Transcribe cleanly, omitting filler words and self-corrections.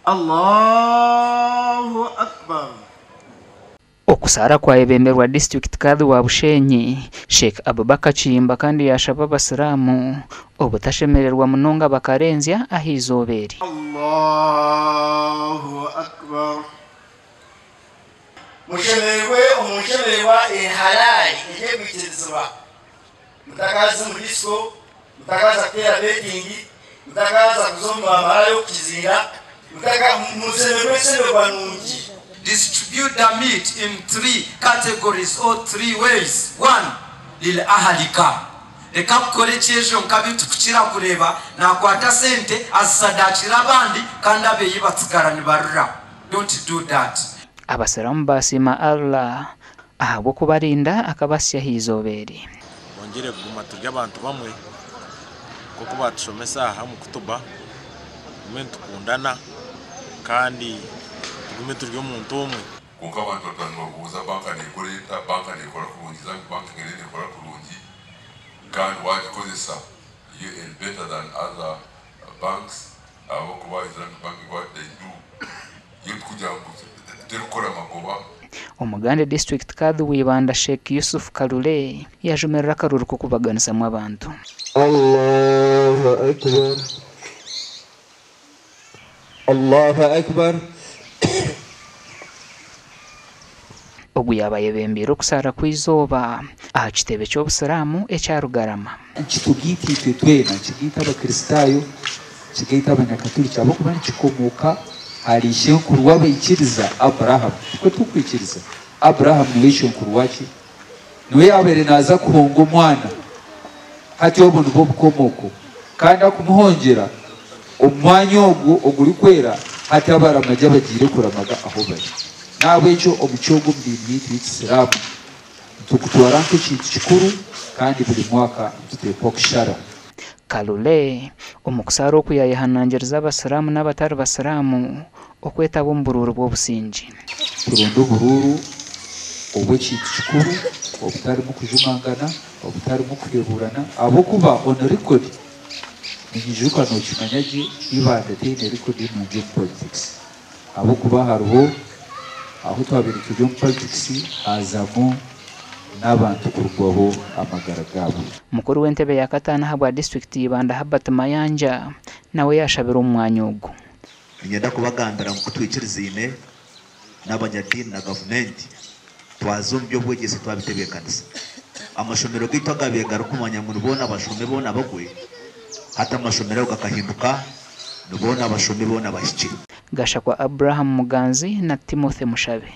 Allahu Akbar. Okusara kwa ebemberwa district kadhi wa Bushenyi Sheikh Abubakar Chimba kandi yashaba abasilamu obutashemererwa munonga bakarenzya ahizoberi. Allahu Akbar. Mushemerwe omushemerwa halali ebyebitirizwa mutakaza mulisko mutakaza kera betingi mutakaza kuzomba amarayo kizinga mutaka mushemerwe semerwa nungi. Distribute the meat in 3 categories or 3 ways. 1 lil ahalika ekakukore kyesho nkabitu kukira kureba nakwata sente asadakira abandi kandi abeyi batsigara nibarura. Don't do that. Abasiramu basima Allah ahabo kubarinda akabasya hizoberi. Bongere kuguma turya abantu bamwe kuko batushomesa aha mu kutuba umuntu kundana kandi tugume turyo umuntu umwe kuko abantu batanu baguza banka nekoreta banka nekora kurungi za banka ngere nekora kurungi kandi wagikozesa you are better than other banks abo kuba Islamic bank what they do you kugira ngo terukora magoba. Omugande district kadhi wibanda Sheikh Yusuf Kalule yajumerera karuru kukubaganisa mu abantu. Allahu Akbar. Allahu Akbar. Ogu yabaye bembero kusara kwizoba aha kitebe cy'obusiramu ekyarugarama. Kitugiti twetwena kigita abakristayo kigita abanyakatolika abo kuba kikomoka hari shenkuru wabikiriza Abraham twe tukwikiriza Abraham niwe shenkuru waki niwe yabere naza kuhonga umwana hati obuntu bwo bukomoko kandi akumuhongera umwanya oguri kwera hati abaramajya bagire kuramaga aho bari nawe cyo omucyogo mbiri y'Islam tukutwara ko kintu kikuru kandi buri mwaka tutekwa kushara. Kalule omukusaro kuyayihanangiriza abasiramu n'abatari basiramu okwetaba ombururu bw'obusingi. Turondo bururu obwo kintu kikuru obutari mu kujumangana obutari mu kuheburana abo kuba on record nijuka no kimanyaje ibanda tene record mu politics abo kuba hariho aho twabiri tujye mu politics hazamo n'abantu kurwaho amagara gabo. Mukuru w'entebe ya Katana habwa district yibanda Habat Mayanja nawe yashabira umwanya ugo. Ngenda kubagambira mu kutwikirizine n'abanyadini na government twazumbyo bwegese twabitebekanisa amashomero gito agabegara kumanya ngo nubona abashome bona bagwe hata amashomero gakahinduka nubona abashome bona bashiki. Gashakwa Abraham Muganzi na Timothy Mushabe.